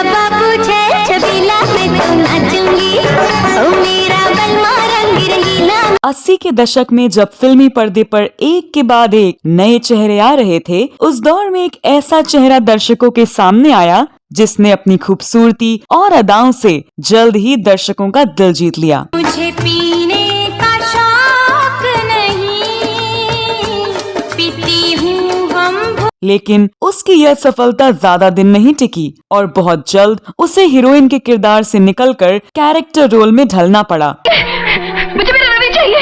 बाबू छे छबीला मैं तो नाचूंगी, ओ मेरा बलमा रंग रंगीला। 80 के दशक में जब फिल्मी पर्दे पर एक के बाद एक नए चेहरे आ रहे थे, उस दौर में एक ऐसा चेहरा दर्शकों के सामने आया जिसने अपनी खूबसूरती और अदाओं से जल्द ही दर्शकों का दिल जीत लिया। मुझे पीने का शौक नहीं, पीती हूँ हम। लेकिन उसकी यह सफलता ज्यादा दिन नहीं टिकी और बहुत जल्द उसे हीरोइन के किरदार से निकलकर कैरेक्टर रोल में ढलना पड़ा। मुझे मेरा रवि चाहिए,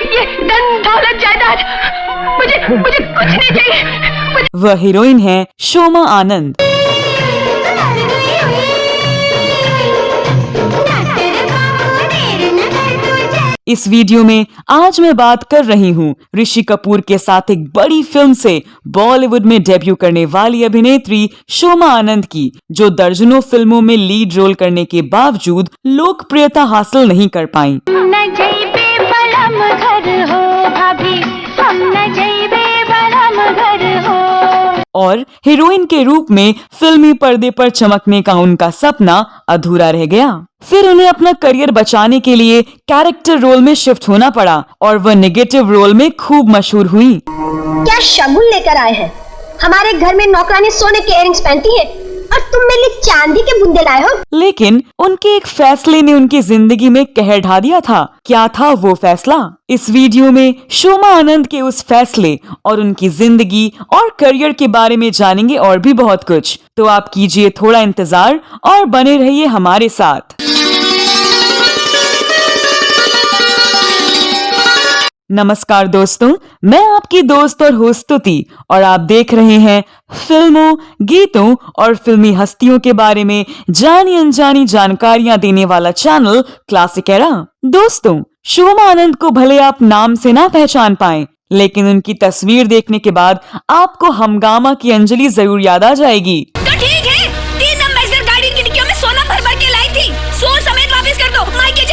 ये धन दौलत जायदाद, मुझे कुछ नहीं चाहिए। वह हीरोइन है शोमा आनंद। इस वीडियो में आज मैं बात कर रही हूँ ऋषि कपूर के साथ एक बड़ी फिल्म से बॉलीवुड में डेब्यू करने वाली अभिनेत्री शोमा आनंद की, जो दर्जनों फिल्मों में लीड रोल करने के बावजूद लोकप्रियता हासिल नहीं कर पाईं। और हीरोइन के रूप में फिल्मी पर्दे पर चमकने का उनका सपना अधूरा रह गया। फिर उन्हें अपना करियर बचाने के लिए कैरेक्टर रोल में शिफ्ट होना पड़ा और वह नेगेटिव रोल में खूब मशहूर हुई। क्या शगुन लेकर आए हैं? हमारे घर में नौकरानी सोने के इयररिंग्स पहनती है और तुम मेरे लिए चांदी के बुंदे लाए हो। लेकिन उनके एक फैसले ने उनकी जिंदगी में कहर ढा दिया था। क्या था वो फैसला? इस वीडियो में शोमा आनंद के उस फैसले और उनकी जिंदगी और करियर के बारे में जानेंगे और भी बहुत कुछ। तो आप कीजिए थोड़ा इंतजार और बने रहिए हमारे साथ। नमस्कार दोस्तों, मैं आपकी दोस्त और होस्ट स्तुति और आप देख रहे हैं फिल्मों, गीतों और फिल्मी हस्तियों के बारे में जानी अनजानी जानकारियां देने वाला चैनल क्लासिक एरा। दोस्तों, शोमा आनंद को भले आप नाम से ना पहचान पाएं, लेकिन उनकी तस्वीर देखने के बाद आपको हमगामा की अंजलि जरूर याद आ जाएगी। तो ठीक है, 3 एम्बेसडर गाड़ी की डिक्कियों में सोना भर भर के लाई थी, सोल समेत वापस कर दो, मायके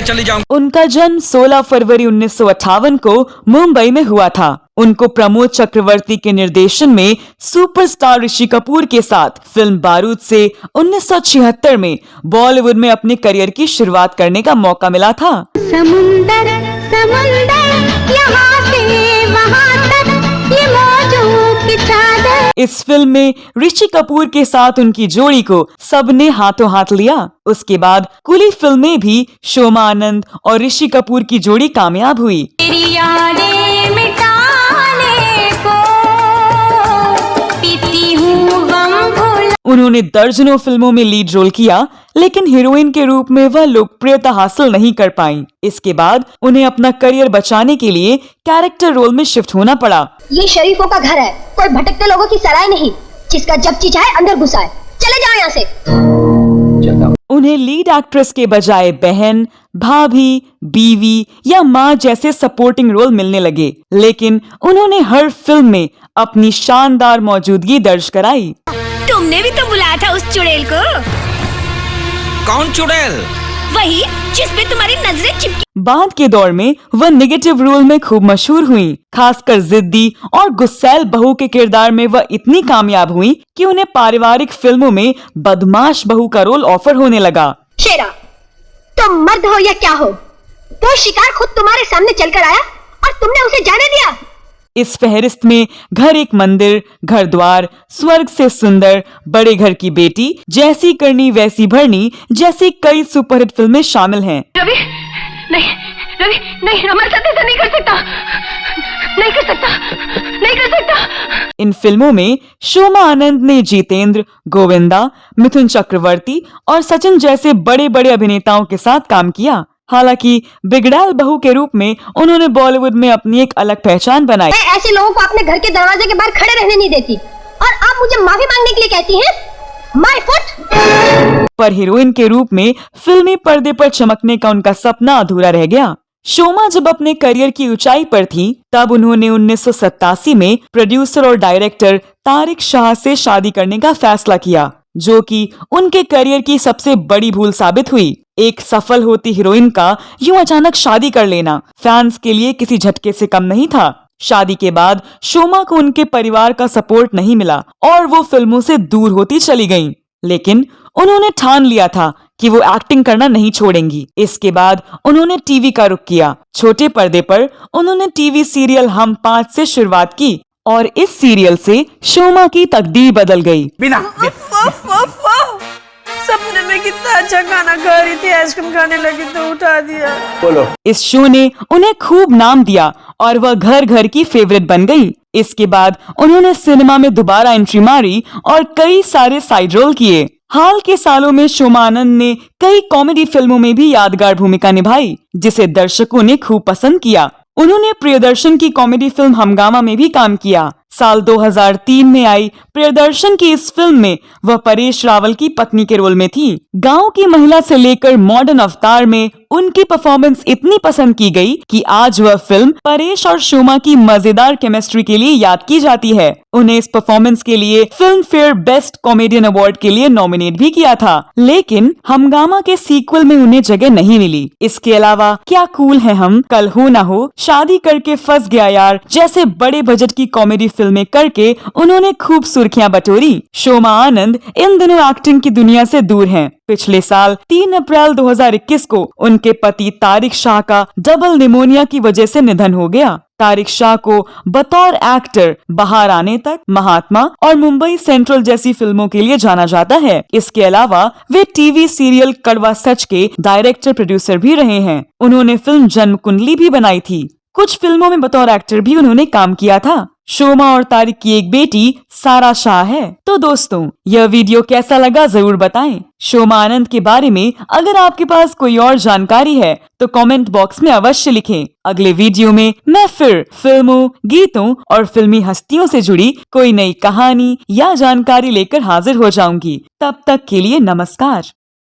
चली जाऊंगी। उनका जन्म 16 फरवरी 1958 को मुंबई में हुआ था। उनको प्रमोद चक्रवर्ती के निर्देशन में सुपरस्टार ऋषि कपूर के साथ फिल्म बारूद से 1976 में बॉलीवुड में अपने करियर की शुरुआत करने का मौका मिला था। समुंदर समुंदर यहाँ से वहाँ तक ये मौजों की चादर। इस फिल्म में ऋषि कपूर के साथ उनकी जोड़ी को सबने हाथों हाथ लिया। उसके बाद कुली फिल्में भी शोमा आनंद और ऋषि कपूर की जोड़ी कामयाब हुई। तेरी यादें मिटाने को पीती हूँ गम भुला। उन्होंने दर्जनों फिल्मों में लीड रोल किया, लेकिन हीरोइन के रूप में वह लोकप्रियता हासिल नहीं कर पाईं। इसके बाद उन्हें अपना करियर बचाने के लिए कैरेक्टर रोल में शिफ्ट होना पड़ा। ये शरीफों का घर है, कोई भटकते लोगों की सराय नहीं, जिसका जब जी चाहे अंदर घुसाए। चले जाओ यहाँ से। उन्हें लीड एक्ट्रेस के बजाय बहन, भाभी, बीवी या माँ जैसे सपोर्टिंग रोल मिलने लगे, लेकिन उन्होंने हर फिल्म में अपनी शानदार मौजूदगी दर्ज कराई। तुमने भी तो बुलाया था उस चुड़ैल को। कौन चुड़ैल? वही जिस पे तुम्हारी नजरें चिपकी। बाद के दौर में वह नेगेटिव रोल में खूब मशहूर हुई। खासकर जिद्दी और गुस्सैल बहू के किरदार में वह इतनी कामयाब हुई कि उन्हें पारिवारिक फिल्मों में बदमाश बहू का रोल ऑफर होने लगा। शेरा, तुम मर्द हो या क्या हो? वो शिकार खुद तुम्हारे सामने चलकर आया और तुमने उसे जाने दिया। इस फहरिस्त में घर एक मंदिर, घर द्वार, स्वर्ग से सुंदर, बड़े घर की बेटी, जैसी करनी वैसी भरनी जैसी कई सुपरहिट फिल्में शामिल हैं। रवि नहीं, हमारे साथ ऐसा नहीं कर सकता, नहीं कर सकता। इन फिल्मों में शोमा आनंद ने जितेंद्र, गोविंदा, मिथुन चक्रवर्ती और सचिन जैसे बड़े बड़े अभिनेताओं के साथ काम किया। हालांकि बिगड़ैल बहू के रूप में उन्होंने बॉलीवुड में अपनी एक अलग पहचान बनाई। मैं ऐसे लोगों को अपने घर के दरवाजे के बाहर खड़े रहने नहीं देती, और आप मुझे माफी मांगने के लिए कहती हैं? My foot. पर हीरोइन के रूप में फिल्मी पर्दे पर चमकने का उनका सपना अधूरा रह गया। शोमा जब अपने करियर की ऊंचाई पर थी, तब उन्होंने 1987 में प्रोड्यूसर और डायरेक्टर तारिक शाह से शादी करने का फैसला किया, जो कि उनके करियर की सबसे बड़ी भूल साबित हुई। एक सफल होती हीरोइन का यूं अचानक शादी कर लेना फैंस के लिए किसी झटके से कम नहीं था। शादी के बाद शोमा को उनके परिवार का सपोर्ट नहीं मिला और वो फिल्मों से दूर होती चली गईं। लेकिन उन्होंने ठान लिया था कि वो एक्टिंग करना नहीं छोड़ेंगी। इसके बाद उन्होंने टीवी का रुख किया। छोटे पर्दे पर उन्होंने टीवी सीरियल हम 5 से शुरुआत की और इस सीरियल से शोमा की तकदीर बदल गई। सपने में कितना अच्छा खाना खा रही थी, आइसक्रीम खाने लगी तो उठा दिया। बोलो। इस शो ने उन्हें खूब नाम दिया और वह घर घर की फेवरेट बन गई। इसके बाद उन्होंने सिनेमा में दोबारा एंट्री मारी और कई सारे साइड रोल किए। हाल के सालों में शोमा आनंद ने कई कॉमेडी फिल्मों में भी यादगार भूमिका निभाई, जिसे दर्शकों ने खूब पसंद किया। उन्होंने प्रियदर्शन की कॉमेडी फिल्म हंगामा में भी काम किया। साल 2003 में आई प्रियदर्शन की इस फिल्म में वह परेश रावल की पत्नी के रोल में थी। गांव की महिला से लेकर मॉडर्न अवतार में उनकी परफॉर्मेंस इतनी पसंद की गई कि आज वह फिल्म परेश और शोमा की मजेदार केमिस्ट्री के लिए याद की जाती है। उन्हें इस परफॉर्मेंस के लिए film fair best comedian award के लिए नॉमिनेट भी किया था, लेकिन हंगामा के सीक्वल में उन्हें जगह नहीं मिली। इसके अलावा क्या कूल है हम, कल हो ना हो, शादी करके फंस गया यार जैसे बड़े बजट की कॉमेडी फिल्में करके उन्होंने खूब सुर्खियां बटोरी। शोमा आनंद इन दिनों एक्टिंग की दुनिया से दूर हैं। पिछले साल 3 अप्रैल 2021 को उनके पति तारिक शाह का डबल निमोनिया की वजह से निधन हो गया। तारिक शाह को बतौर एक्टर बाहर आने तक, महात्मा और मुंबई सेंट्रल जैसी फिल्मों के लिए जाना जाता है। इसके अलावा वे टीवी सीरियल कड़वा सच के डायरेक्टर प्रोड्यूसर भी रहे हैं। उन्होंने फिल्म जन्म कुंडली भी बनाई थी। कुछ फिल्मों में बतौर एक्टर भी उन्होंने काम किया था। शोमा और तारिक की एक बेटी सारा शाह है। तो दोस्तों, यह वीडियो कैसा लगा जरूर बताएं। शोमा आनंद के बारे में अगर आपके पास कोई और जानकारी है तो कमेंट बॉक्स में अवश्य लिखें। अगले वीडियो में मैं फिर फिल्मों, गीतों और फिल्मी हस्तियों से जुड़ी कोई नई कहानी या जानकारी लेकर हाजिर हो जाऊंगी। तब तक के लिए नमस्कार।